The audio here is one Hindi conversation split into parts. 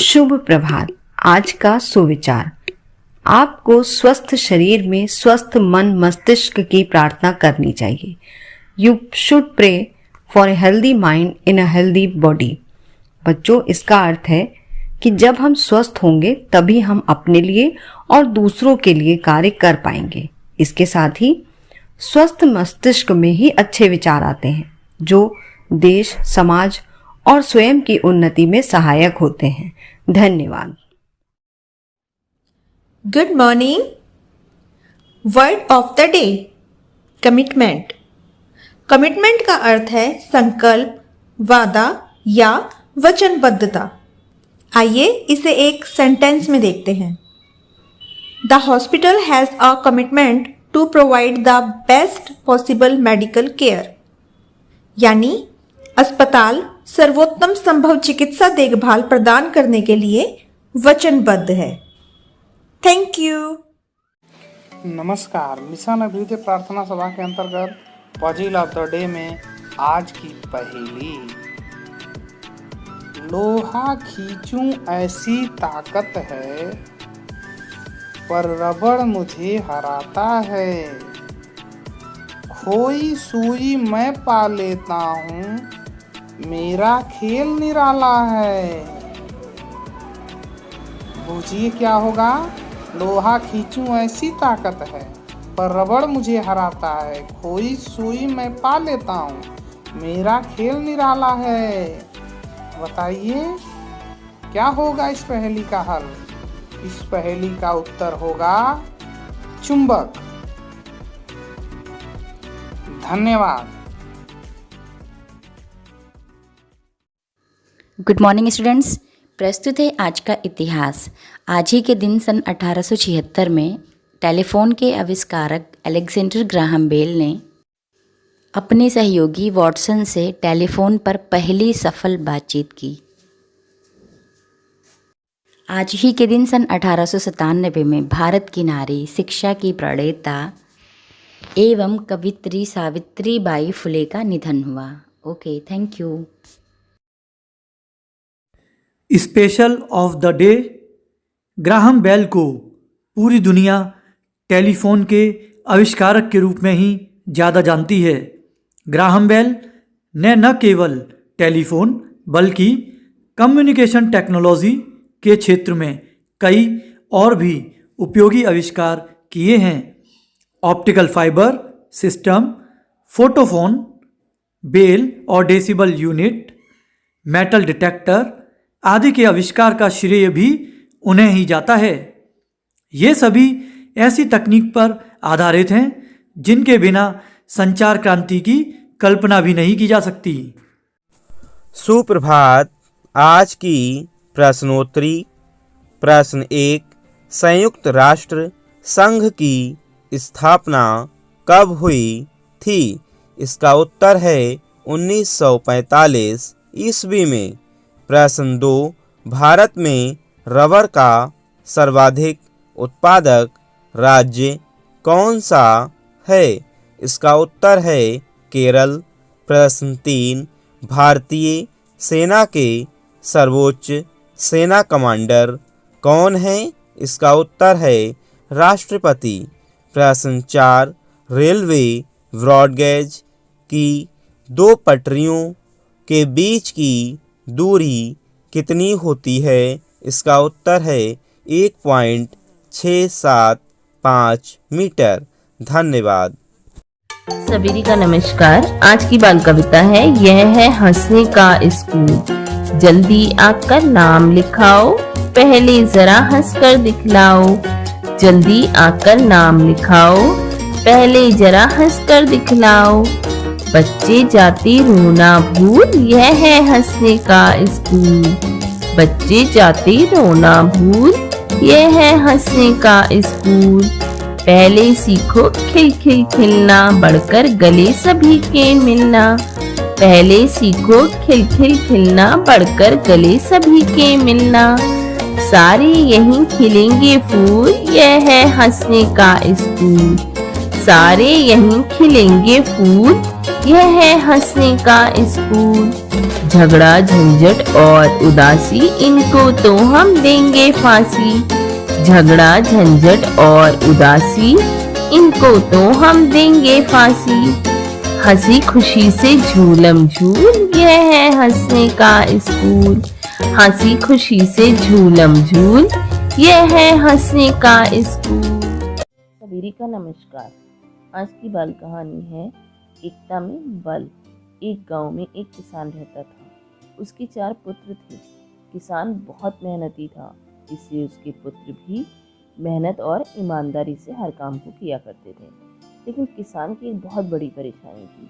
शुभ प्रभात। आज का सुविचार, आपको स्वस्थ शरीर में स्वस्थ मन मस्तिष्क की प्रार्थना करनी चाहिए। You should pray for a healthy mind in a healthy body. बच्चों, इसका अर्थ है कि जब हम स्वस्थ होंगे तभी हम अपने लिए और दूसरों के लिए कार्य कर पाएंगे। इसके साथ ही स्वस्थ मस्तिष्क में ही अच्छे विचार आते हैं जो देश, समाज और स्वयं की उन्नति में सहायक होते हैं। धन्यवाद। Good morning. Word of the day, commitment. Commitment का अर्थ है संकल्प, वादा या वचनबद्धता। आइए इसे एक सेंटेंस में देखते हैं। The hospital has a commitment to provide the best possible medical care. यानी अस्पताल सर्वोत्तम संभव चिकित्सा देखभाल प्रदान करने के लिए वचनबद्ध है। Thank you. नमस्कार। मिशन अभ्युदय प्रार्थना सभा के अंतर्गत पजिल ऑफ द डे में आज की पहेली, लोहा खींचूं ऐसी ताकत है पर रबड़ मुझे हराता है। खोई सुई मैं पा लेता हूँ, मेरा खेल निराला है। बूझिए क्या होगा। लोहा खींचूं ऐसी ताकत है पर रबड़ मुझे हराता है। खोई सुई मैं पा लेता हूँ, मेरा खेल निराला है। बताइए क्या होगा इस पहेली का हल। इस पहेली का उत्तर होगा चुंबक। धन्यवाद। Good morning students. प्रस्तुत है आज का इतिहास। आज ही के दिन सन 1876 में टेलीफोन के आविष्कारक अलेक्जेंडर ग्राहम बेल ने अपने सहयोगी वॉटसन से टेलीफोन पर पहली सफल बातचीत की। आज ही के दिन सन 1897 में भारत की नारी, शिक्षा की प्रणेता एवं कवित्री सावित्रीबाई फुले का निधन हुआ। Okay, thank you. Special of the day, Graham Bell को पूरी दुनिया टेलीफोन के आविष्कारक के रूप में ही ज़्यादा जानती है। ग्राहम बेल ने न केवल टेलीफोन बल्कि कम्युनिकेशन टेक्नोलॉजी के क्षेत्र में कई और भी उपयोगी आविष्कार किए हैं। Optical fibre system, photophone, Bell और डेसिबल यूनिट, मेटल डिटेक्टर आदि के आविष्कार का श्रेय भी उन्हें ही जाता है। ये सभी ऐसी तकनीक पर आधारित हैं जिनके बिना संचार क्रांति की कल्पना भी नहीं की जा सकती। सुप्रभात। आज की प्रश्नोत्तरी। प्रश्न 1, संयुक्त राष्ट्र संघ की स्थापना कब हुई थी? इसका उत्तर है 1945 ईस्वी में। प्रश्न 2, भारत में रबर का सर्वाधिक उत्पादक राज्य कौन सा है? इसका उत्तर है केरल। प्रश्न 3, भारतीय सेना के सर्वोच्च सेना कमांडर कौन है? इसका उत्तर है राष्ट्रपति। प्रश्न 4, रेलवे ब्रॉडगेज की दो पटरियों के बीच की दूरी कितनी होती है? इसका उत्तर है 1.675 मीटर। धन्यवाद। सभी का नमस्कार। आज की बाल कविता है, यह है हंसने का स्कूल। जल्दी आकर नाम लिखाओ, पहले जरा हंसकर दिखलाओ। जल्दी आकर नाम लिखाओ, पहले जरा हंसकर दिखलाओ। बच्चे जाते रोना भूल, यह है हंसने का स्कूल। बच्चे जाते रोना भूल, यह है हंसने का स्कूल। पहले सीखो खिल खिल खिलना, बढ़कर गले सभी के मिलना। पहले सीखो खिल खिल खिलना, बढ़कर गले सभी के मिलना। सारे यहीं खिलेंगे फूल, यह है हंसने का स्कूल। सारे यहीं खिलेंगे फूल, यह है हंसने का स्कूल। झगड़ा झंझट और उदासी, इनको तो हम देंगे फांसी। झगड़ा झंझट और उदासी, इनको तो हम देंगे फांसी। हंसी खुशी से झूलम झूल, यह है हंसने का स्कूल। हंसी खुशी से झूलम झूल, यह है हंसने का स्कूल। सभी का नमस्कार। आज की बाल कहानी है एकता में बल। एक गांव में एक किसान रहता था। उसके 4 पुत्र थे। किसान बहुत मेहनती था, इसलिए उसके पुत्र भी मेहनत और ईमानदारी से हर काम को किया करते थे। लेकिन किसान की एक बहुत बड़ी परेशानी थी,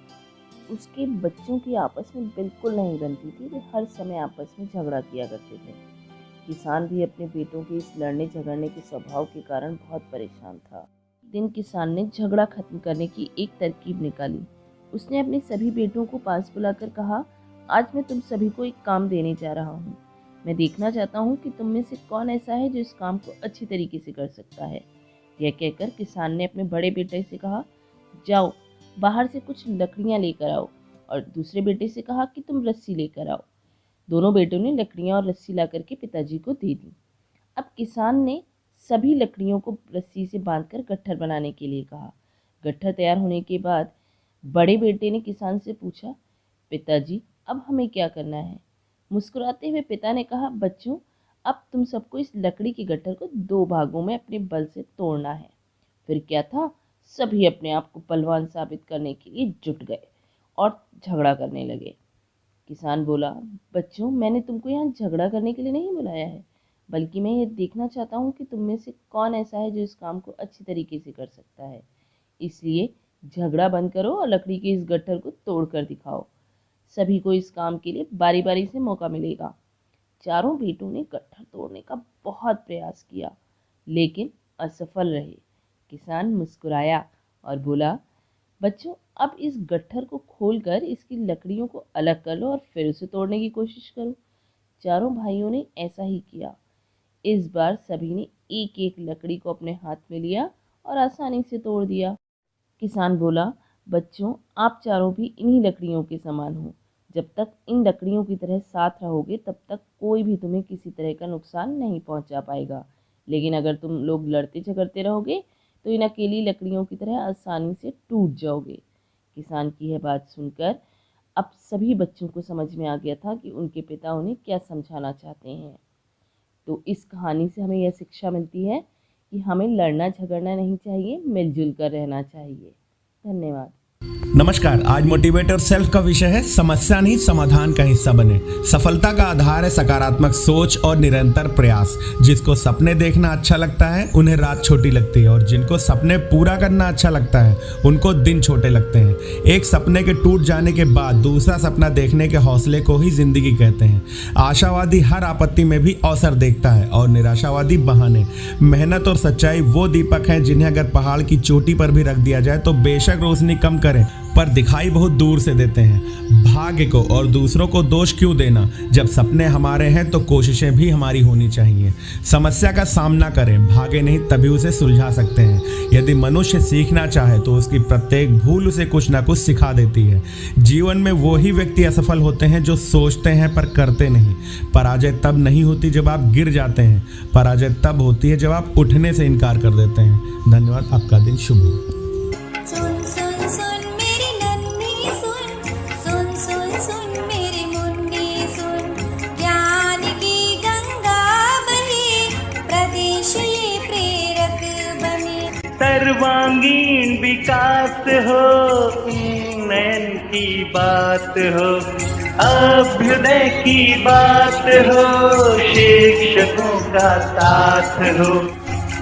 उसके बच्चों की आपस में बिल्कुल नहीं बनती थी। वे हर समय आपस में झगड़ा किया करते थे। किसान भी अपने बेटों के इस लड़ने झगड़ने के स्वभाव के कारण बहुत परेशान था। एक दिन किसान ने झगड़ा खत्म करने की एक तरकीब निकाली। उसने अपने सभी बेटों को पास बुलाकर कहा, आज मैं तुम सभी को एक काम देने जा रहा हूँ। मैं देखना चाहता हूँ कि तुम में से कौन ऐसा है जो इस काम को अच्छी तरीके से कर सकता है। यह कहकर किसान ने अपने बड़े बेटे से कहा, जाओ बाहर से कुछ लकड़ियाँ लेकर आओ, और दूसरे बेटे से कहा कि तुम रस्सी लेकर आओ। दोनों बेटों ने लकड़ियाँ और रस्सी ला करके पिताजी को दे दी। अब किसान ने सभी लकड़ियों को रस्सी से बांधकर गट्ठर बनाने के लिए कहा। गट्ठर तैयार होने के बाद बड़े बेटे ने किसान से पूछा, पिताजी अब हमें क्या करना है? मुस्कुराते हुए पिता ने कहा, बच्चों अब तुम सबको इस लकड़ी के गट्ठर को 2 भागों में अपने बल से तोड़ना है। फिर क्या था, सभी अपने आप को बलवान साबित करने के लिए जुट गए और झगड़ा करने लगे। किसान बोला, बच्चों मैंने तुमको यहाँ झगड़ा करने के लिए नहीं बुलाया है, बल्कि मैं ये देखना चाहता हूँ कि तुम में से कौन ऐसा है जो इस काम को अच्छी तरीके से कर सकता है। इसलिए झगड़ा बंद करो और लकड़ी के इस गट्ठर को तोड़ कर दिखाओ। सभी को इस काम के लिए बारी बारी से मौका मिलेगा। चारों बेटों ने गट्ठर तोड़ने का बहुत प्रयास किया, लेकिन असफल रहे। किसान मुस्कुराया और बोला, बच्चों अब इस गट्ठर को खोलकर इसकी लकड़ियों को अलग कर लो और फिर उसे तोड़ने की कोशिश करो। चारों भाइयों ने ऐसा ही किया। इस बार सभी ने एक एक लकड़ी को अपने हाथ में लिया और आसानी से तोड़ दिया। किसान बोला, बच्चों आप चारों भी इन्हीं लकड़ियों के समान हो। जब तक इन लकड़ियों की तरह साथ रहोगे तब तक कोई भी तुम्हें किसी तरह का नुकसान नहीं पहुंचा पाएगा। लेकिन अगर तुम लोग लड़ते झगड़ते रहोगे तो इन अकेली लकड़ियों की तरह आसानी से टूट जाओगे। किसान की यह बात सुनकर अब सभी बच्चों को समझ में आ गया था कि उनके पिता उन्हें क्या समझाना चाहते हैं। तो इस कहानी से हमें यह शिक्षा मिलती है कि हमें लड़ना झगड़ना नहीं चाहिए, मिलजुल कर रहना चाहिए। धन्यवाद। नमस्कार। आज मोटिवेट और सेल्फ का विषय है समस्या नहीं समाधान का हिस्सा बने। सफलता का आधार है सकारात्मक सोच और निरंतर प्रयास। जिसको सपने देखना अच्छा लगता है उन्हें रात छोटी लगती है, और जिनको सपने पूरा करना अच्छा लगता है उनको दिन छोटे लगते हैं। एक सपने के टूट जाने के बाद दूसरा सपना देखने के हौसले को ही जिंदगी कहते हैं। आशावादी हर आपत्ति में भी अवसर देखता है और निराशावादी बहाने। मेहनत और सच्चाई वो दीपक हैं जिन्हें अगर पहाड़ की चोटी पर भी रख दिया जाए तो बेशक रोशनी कम करें पर दिखाई बहुत दूर से देते हैं। भाग्य को और दूसरों को दोष क्यों देना? जब सपने हमारे हैं तो कोशिशें भी हमारी होनी चाहिए। समस्या का सामना करें, भागे नहीं तभी उसे सुलझा सकते हैं। यदि मनुष्य सीखना चाहे तो उसकी प्रत्येक भूल उसे कुछ ना कुछ सिखा देती है। जीवन में वो ही व्यक्ति असफल होते हैं जो सोचते हैं पर करते नहीं। पराजय तब नहीं होती जब आप गिर जाते हैं, पराजय तब होती है जब आप उठने से इनकार कर देते हैं। धन्यवाद। आपका दिन शुभ हो। सुन सुन सुन मेरी नन्ही सुन, सुन सुन सुन मेरी मुन्नी सुन, ज्ञान की गंगा बहे, प्रदेश ये प्रेरक बने। सर्वांगीण विकास हो, उन्नयन की बात हो, अभ्युदय की बात हो, शिक्षकों का साथ हो,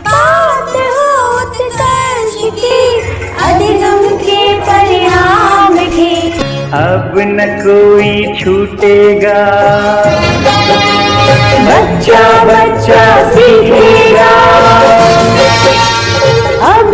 बात हो उत्कर्ष की, अधिगम के परिणाम की। अब न कोई छूटेगा, बच्चा बच्चा सीखेगा, अब